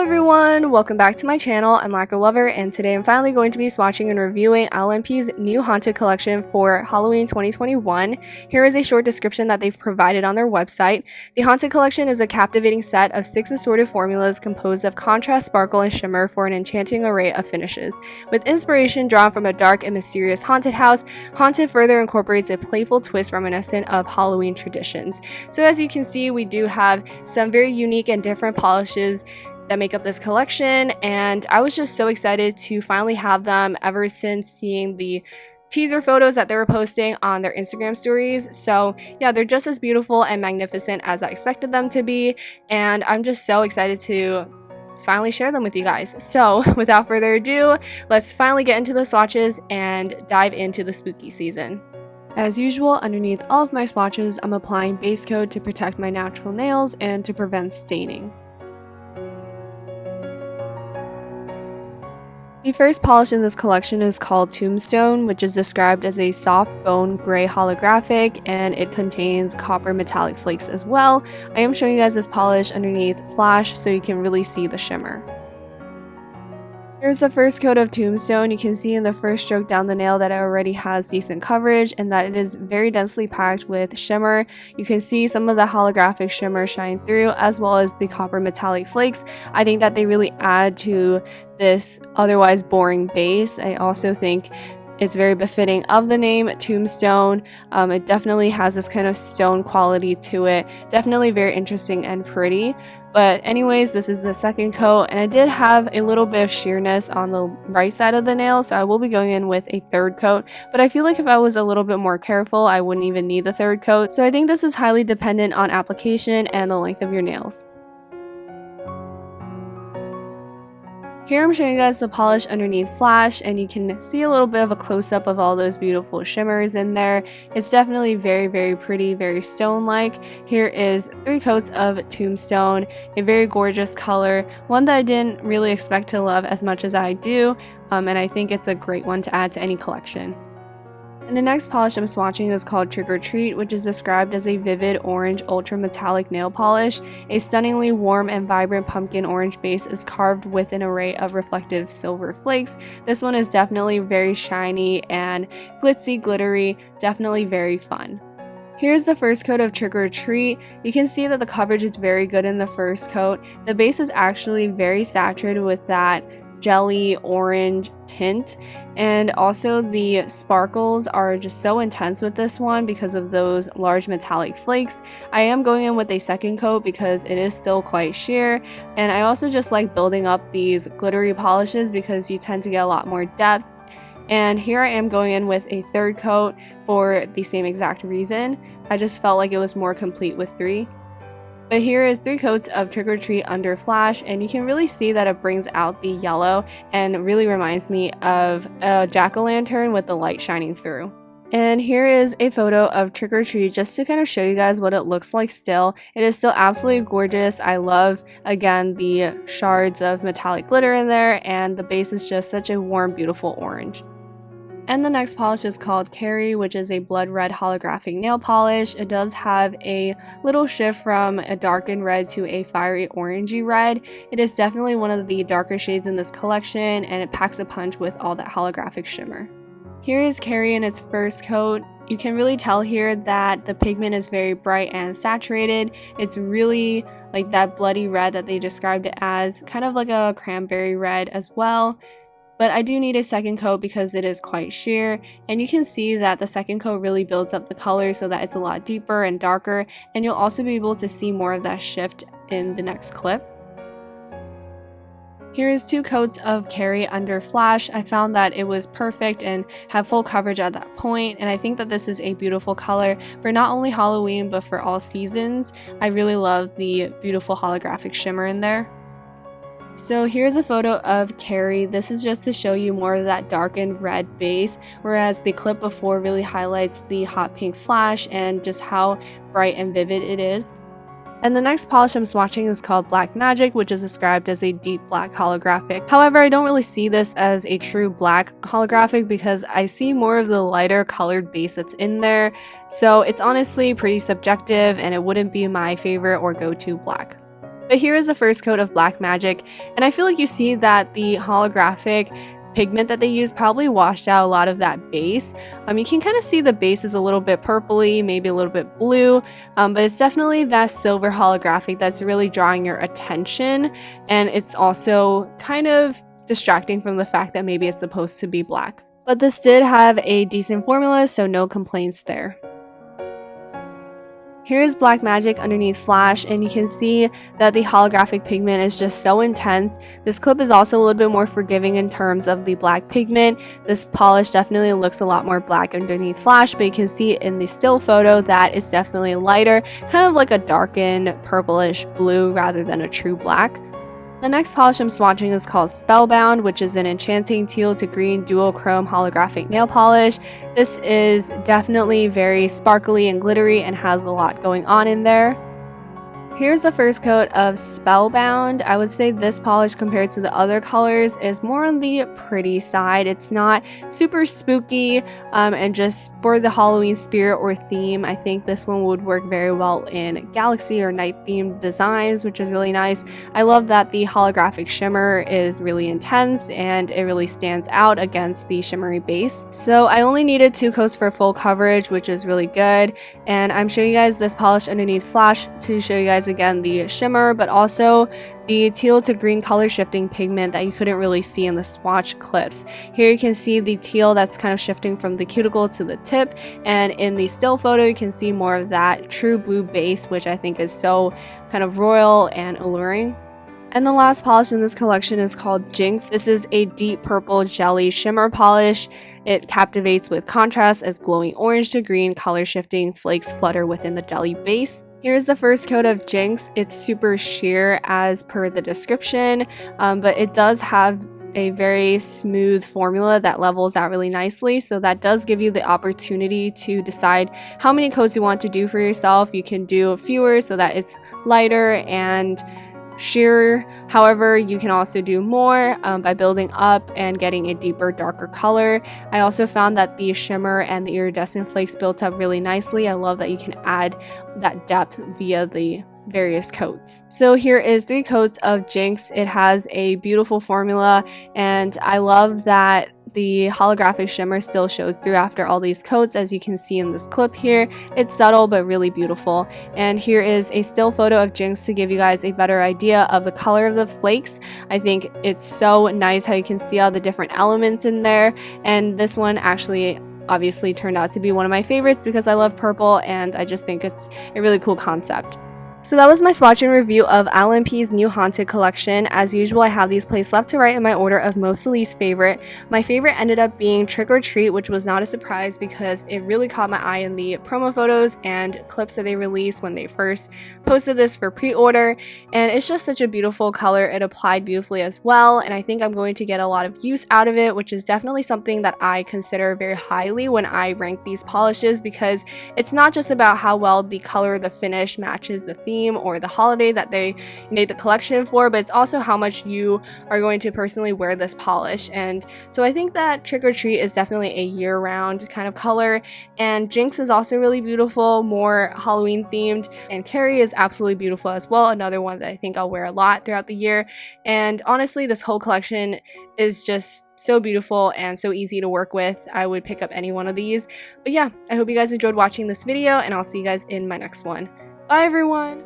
everyone, welcome back to my channel. I'm Lacquer Lover, and today I'm finally going to be swatching and reviewing ILNP's new Haunted collection for Halloween 2021. Here is a short description that they've provided on their website. The Haunted collection is a captivating set of 6 assorted formulas composed of contrast, sparkle, and shimmer for an enchanting array of finishes. With inspiration drawn from a dark and mysterious haunted house, Haunted further incorporates a playful twist reminiscent of Halloween traditions. So as you can see, we do have some very unique and different polishes that make up this collection, and I was just so excited to finally have them ever since seeing the teaser photos that they were posting on their Instagram stories. So yeah, they're just as beautiful and magnificent as I expected them to be, and I'm just so excited to finally share them with you guys. So without further ado, let's finally get into the swatches and dive into the spooky season. As usual, underneath all of my swatches, I'm applying base coat to protect my natural nails and to prevent staining. The first polish in this collection is called Tombstone, which is described as a soft bone gray holographic, and it contains copper metallic flakes as well. I am showing you guys this polish underneath flash so you can really see the shimmer. Here's the first coat of Tombstone. You can see in the first stroke down the nail that it already has decent coverage and that it is very densely packed with shimmer. You can see some of the holographic shimmer shine through, as well as the copper metallic flakes. I think that they really add to this otherwise boring base. I also think it's very befitting of the name Tombstone. It definitely has this kind of stone quality to it. Definitely very interesting and pretty. But anyways, this is the second coat, and I did have a little bit of sheerness on the right side of the nail, so I will be going in with a third coat. But I feel like if I was a little bit more careful, I wouldn't even need the third coat. So I think this is highly dependent on application and the length of your nails. Here I'm showing you guys the polish underneath flash, and you can see a little bit of a close-up of all those beautiful shimmers in there. It's definitely very, very pretty, very stone-like. Here is 3 coats of Tombstone, a very gorgeous color, one that I didn't really expect to love as much as I do, and I think it's a great one to add to any collection. And the next polish I'm swatching is called Trick or Treat, which is described as a vivid orange ultra metallic nail polish. A stunningly warm and vibrant pumpkin orange base is carved with an array of reflective silver flakes. This one is definitely very shiny and glitzy, glittery, definitely very fun. Here's the first coat of Trick or Treat. You can see that the coverage is very good in the first coat. The base is actually very saturated with that jelly orange tint, and also the sparkles are just so intense with this one because of those large metallic flakes. I am going in with a second coat because it is still quite sheer, and I also just like building up these glittery polishes because you tend to get a lot more depth. And here I am going in with a third coat for the same exact reason. I just felt like it was more complete with 3. But here is 3 coats of Trick or Treat under flash, and you can really see that it brings out the yellow and really reminds me of a jack-o'-lantern with the light shining through. And here is a photo of Trick or Treat just to kind of show you guys what it looks like still. It is still absolutely gorgeous. I love, again, the shards of metallic glitter in there, and the base is just such a warm, beautiful orange. And the next polish is called Carrie, which is a blood red holographic nail polish. It does have a little shift from a darkened red to a fiery orangey red. It is definitely one of the darker shades in this collection, and it packs a punch with all that holographic shimmer. Here is Carrie in its first coat. You can really tell here that the pigment is very bright and saturated. It's really like that bloody red that they described it as, kind of like a cranberry red as well. But I do need a second coat because it is quite sheer, and you can see that the second coat really builds up the color so that it's a lot deeper and darker, and you'll also be able to see more of that shift in the next clip. Here is 2 coats of Carrie under flash. I found that it was perfect and had full coverage at that point, and I think that this is a beautiful color for not only Halloween but for all seasons. I really love the beautiful holographic shimmer in there. So here's a photo of Carrie. This is just to show you more of that darkened red base, whereas the clip before really highlights the hot pink flash and just how bright and vivid it is. And the next polish I'm swatching is called Black Magic, which is described as a deep black holographic. However, I don't really see this as a true black holographic because I see more of the lighter colored base that's in there. So it's honestly pretty subjective, and it wouldn't be my favorite or go-to black. But here is the first coat of Black Magic, and I feel like you see that the holographic pigment that they use probably washed out a lot of that base. You can kind of see the base is a little bit purpley, maybe a little bit blue, but it's definitely that silver holographic that's really drawing your attention, and it's also kind of distracting from the fact that maybe it's supposed to be black. But this did have a decent formula, so no complaints there. Here is Black Magic underneath Flash, and you can see that the holographic pigment is just so intense. This clip is also a little bit more forgiving in terms of the black pigment. This polish definitely looks a lot more black underneath Flash, but you can see in the still photo that it's definitely lighter, kind of like a darkened purplish blue rather than a true black. The next polish I'm swatching is called Spellbound, which is an enchanting teal to green duochrome holographic nail polish. This is definitely very sparkly and glittery and has a lot going on in there. Here's the first coat of Spellbound. I would say this polish compared to the other colors is more on the pretty side. It's not super spooky, and just for the Halloween spirit or theme, I think this one would work very well in galaxy or night themed designs, which is really nice. I love that the holographic shimmer is really intense and it really stands out against the shimmery base. So I only needed 2 coats for full coverage, which is really good. And I'm showing you guys this polish underneath Flash to show you guys again the shimmer, but also the teal to green color shifting pigment that you couldn't really see in the swatch clips. Here you can see the teal that's kind of shifting from the cuticle to the tip, and in the still photo you can see more of that true blue base, which I think is so kind of royal and alluring. And the last polish in this collection is called Jinx. This is a deep purple jelly shimmer polish. It captivates with contrast as glowing orange to green color shifting flakes flutter within the jelly base. Here's the first coat of Jinx. It's super sheer as per the description, but it does have a very smooth formula that levels out really nicely, so that does give you the opportunity to decide how many coats you want to do for yourself. You can do fewer so that it's lighter and sheer. However, you can also do more by building up and getting a deeper, darker color. I also found that the shimmer and the iridescent flakes built up really nicely. I love that you can add that depth via the various coats. So here is 3 coats of Jinx. It has a beautiful formula, and I love that the holographic shimmer still shows through after all these coats, as you can see in this clip here. It's subtle but really beautiful. And here is a still photo of Jinx to give you guys a better idea of the color of the flakes. I think it's so nice how you can see all the different elements in there, and this one actually obviously turned out to be one of my favorites because I love purple and I just think it's a really cool concept. So that was my swatch and review of ILNP's new Haunted collection. As usual, I have these placed left to right in my order of most to least favorite. My favorite ended up being Trick or Treat, which was not a surprise because it really caught my eye in the promo photos and clips that they released when they first posted this for pre-order. And it's just such a beautiful color. It applied beautifully as well, and I think I'm going to get a lot of use out of it, which is definitely something that I consider very highly when I rank these polishes, because it's not just about how well the color, the finish matches the theme or the holiday that they made the collection for, but it's also how much you are going to personally wear this polish. And so I think that Trick or Treat is definitely a year-round kind of color, and Jinx is also really beautiful, more Halloween themed, and Carrie is absolutely beautiful as well, another one that I think I'll wear a lot throughout the year. And honestly, this whole collection is just so beautiful and so easy to work with. I would pick up any one of these. But yeah, I hope you guys enjoyed watching this video, and I'll see you guys in my next one. Bye everyone!